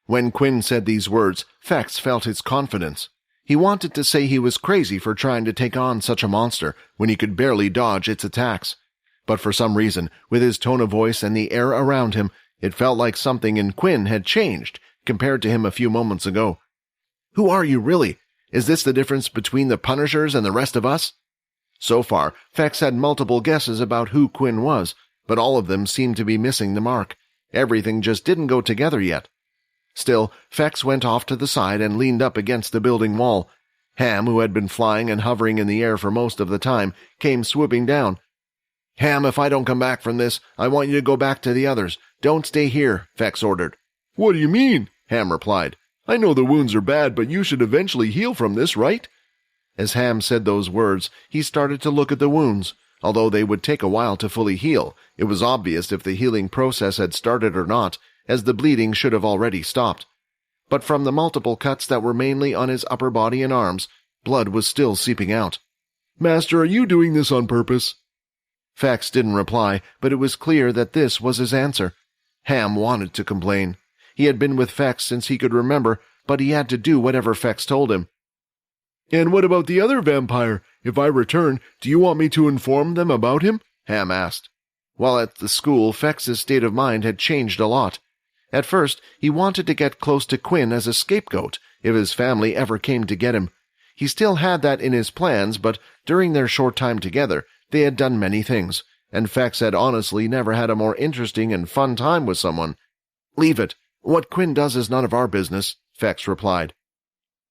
When Quinn said these words, Fex felt his confidence. He wanted to say he was crazy for trying to take on such a monster when he could barely dodge its attacks. But for some reason, with his tone of voice and the air around him, it felt like something in Quinn had changed compared to him a few moments ago. "Who are you, really? Is this the difference between the Punishers and the rest of us?" So far, Fex had multiple guesses about who Quinn was, but all of them seemed to be missing the mark. Everything just didn't go together yet. Still, Fex went off to the side and leaned up against the building wall. Ham, who had been flying and hovering in the air for most of the time, came swooping down. "Ham, if I don't come back from this, I want you to go back to the others. Don't stay here," Fex ordered. "What do you mean?" Ham replied. "I know the wounds are bad, but you should eventually heal from this, right?" As Ham said those words, he started to look at the wounds. Although they would take a while to fully heal, it was obvious if the healing process had started or not, as the bleeding should have already stopped. But from the multiple cuts that were mainly on his upper body and arms, blood was still seeping out. "Master, are you doing this on purpose?" Fex didn't reply, but it was clear that this was his answer. Ham wanted to complain. He had been with Fex since he could remember, but he had to do whatever Fex told him. "And what about the other vampire? If I return, do you want me to inform them about him?" Ham asked. While at the school, Fex's state of mind had changed a lot. At first, he wanted to get close to Quinn as a scapegoat if his family ever came to get him. He still had that in his plans, but during their short time together, they had done many things, and Fex had honestly never had a more interesting and fun time with someone. "Leave it. What Quinn does is none of our business," Fex replied.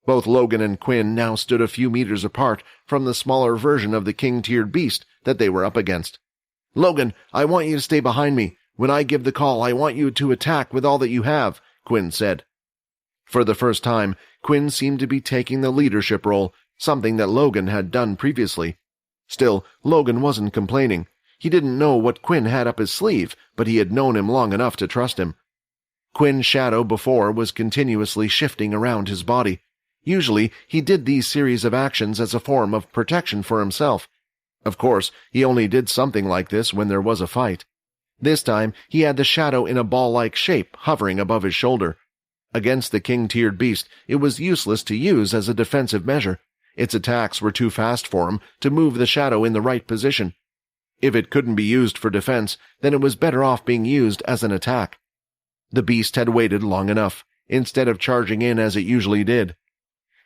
Both Logan and Quinn now stood a few meters apart from the smaller version of the king-tiered beast that they were up against. "Logan, I want you to stay behind me. When I give the call, I want you to attack with all that you have," Quinn said. For the first time, Quinn seemed to be taking the leadership role, something that Logan had done previously. Still, Logan wasn't complaining. He didn't know what Quinn had up his sleeve, but he had known him long enough to trust him. Quinn's shadow before was continuously shifting around his body. Usually, he did these series of actions as a form of protection for himself. Of course, he only did something like this when there was a fight. This time, he had the shadow in a ball-like shape hovering above his shoulder. Against the king-tiered beast, it was useless to use as a defensive measure. Its attacks were too fast for him to move the shadow in the right position. If it couldn't be used for defense, then it was better off being used as an attack. The beast had waited long enough, instead of charging in as it usually did.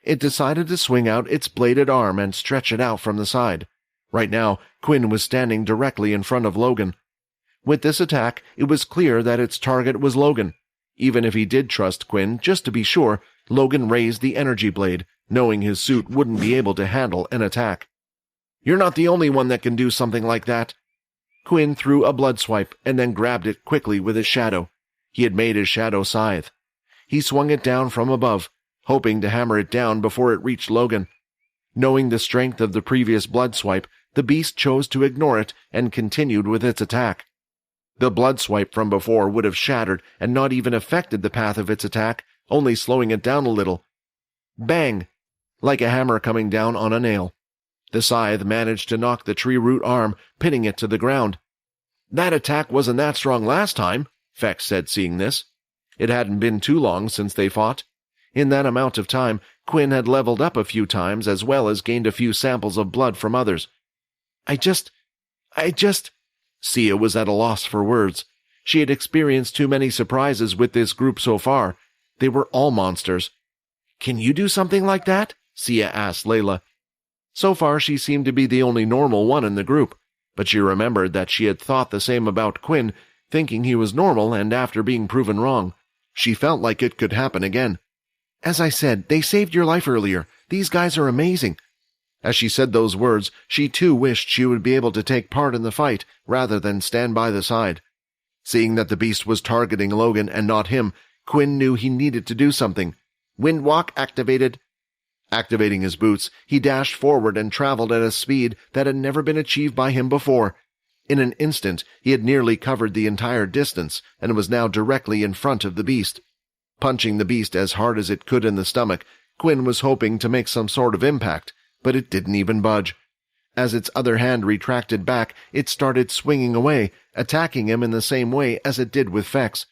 It decided to swing out its bladed arm and stretch it out from the side. Right now, Quinn was standing directly in front of Logan. With this attack, it was clear that its target was Logan. Even if he did trust Quinn, just to be sure, Logan raised the energy blade, knowing his suit wouldn't be able to handle an attack. "You're not the only one that can do something like that." Quinn threw a blood swipe and then grabbed it quickly with his shadow. He had made his shadow scythe. He swung it down from above, hoping to hammer it down before it reached Logan. Knowing the strength of the previous blood swipe, the beast chose to ignore it and continued with its attack. The blood swipe from before would have shattered and not even affected the path of its attack, only slowing it down a little. Bang! Like a hammer coming down on a nail. The scythe managed to knock the tree root arm, pinning it to the ground. "That attack wasn't that strong last time," Fex said, seeing this. It hadn't been too long since they fought. In that amount of time, Quinn had leveled up a few times as well as gained a few samples of blood from others. I just... Sia was at a loss for words. She had experienced too many surprises with this group so far. They were all monsters. "Can you do something like that?" Sia asked Layla. So far, she seemed to be the only normal one in the group, but she remembered that she had thought the same about Quinn, thinking he was normal, and after being proven wrong, she felt like it could happen again. "As I said, they saved your life earlier. These guys are amazing." As she said those words, she too wished she would be able to take part in the fight rather than stand by the side. Seeing that the beast was targeting Logan and not him, Quinn knew he needed to do something. Windwalk activated. Activating his boots, he dashed forward and traveled at a speed that had never been achieved by him before. In an instant, he had nearly covered the entire distance and was now directly in front of the beast. Punching the beast as hard as it could in the stomach, Quinn was hoping to make some sort of impact, but it didn't even budge. As its other hand retracted back, it started swinging away, attacking him in the same way as it did with Fex.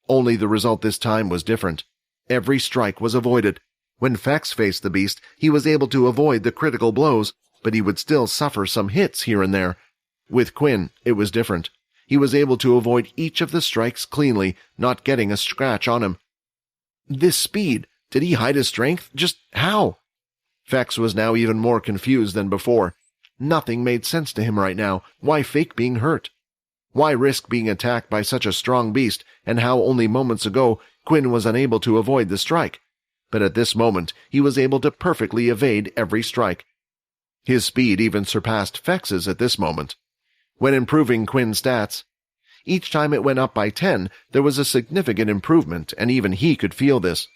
Only the result this time was different. Every strike was avoided. When Fex faced the beast, he was able to avoid the critical blows, but he would still suffer some hits here and there. With Quinn, it was different. He was able to avoid each of the strikes cleanly, not getting a scratch on him. This speed, did he hide his strength? Just how? Fex was now even more confused than before. Nothing made sense to him right now. Why fake being hurt? Why risk being attacked by such a strong beast, and how only moments ago Quinn was unable to avoid the strike? But at this moment he was able to perfectly evade every strike. His speed even surpassed Fex's at this moment. When improving Quinn's stats, each time it went up by 10, there was a significant improvement, and even he could feel this.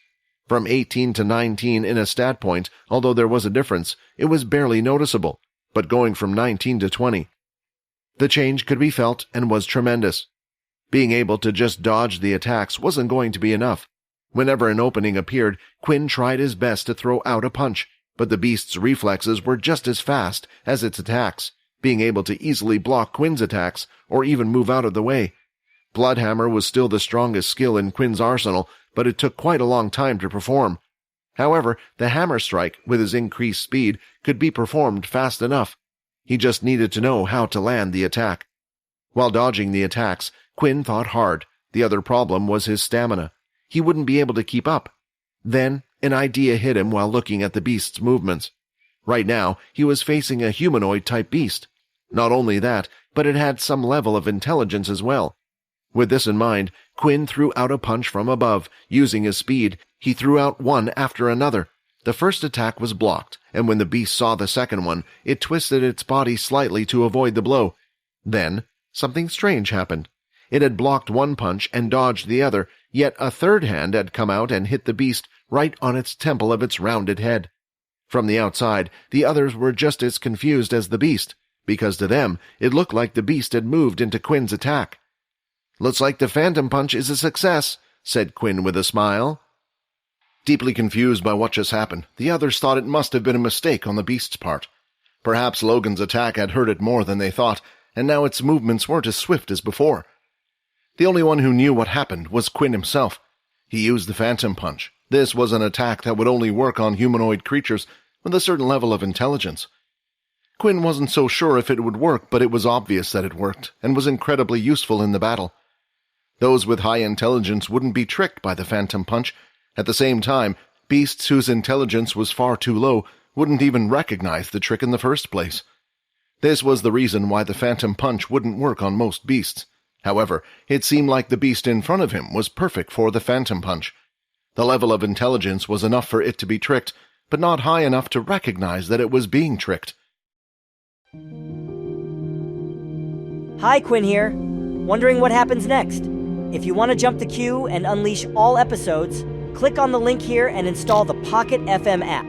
From 18 to 19 in a stat point, although there was a difference, it was barely noticeable, but going from 19 to 20. The change could be felt and was tremendous. Being able to just dodge the attacks wasn't going to be enough. Whenever an opening appeared, Quinn tried his best to throw out a punch, but the beast's reflexes were just as fast as its attacks, being able to easily block Quinn's attacks or even move out of the way. Bloodhammer was still the strongest skill in Quinn's arsenal, but it took quite a long time to perform. However, the hammer strike, with his increased speed, could be performed fast enough. He just needed to know how to land the attack. While dodging the attacks, Quinn thought hard. The other problem was his stamina. He wouldn't be able to keep up. Then, an idea hit him while looking at the beast's movements. Right now, he was facing a humanoid-type beast. Not only that, but it had some level of intelligence as well. With this in mind, Quinn threw out a punch from above. Using his speed, he threw out one after another. The first attack was blocked, and when the beast saw the second one, it twisted its body slightly to avoid the blow. Then, something strange happened. It had blocked one punch and dodged the other, yet a third hand had come out and hit the beast right on its temple of its rounded head. From the outside, the others were just as confused as the beast, because to them, it looked like the beast had moved into Quinn's attack. "Looks like the phantom punch is a success," said Quinn with a smile. Deeply confused by what just happened, the others thought it must have been a mistake on the beast's part. Perhaps Logan's attack had hurt it more than they thought, and now its movements weren't as swift as before. The only one who knew what happened was Quinn himself. He used the phantom punch. This was an attack that would only work on humanoid creatures with a certain level of intelligence. Quinn wasn't so sure if it would work, but it was obvious that it worked, and was incredibly useful in the battle. Those with high intelligence wouldn't be tricked by the phantom punch. At the same time, beasts whose intelligence was far too low wouldn't even recognize the trick in the first place. This was the reason why the phantom punch wouldn't work on most beasts. However, it seemed like the beast in front of him was perfect for the phantom punch. The level of intelligence was enough for it to be tricked, but not high enough to recognize that it was being tricked. Hi, Quinn here. Wondering what happens next? If you want to jump the queue and unleash all episodes, click on the link here and install the Pocket FM app.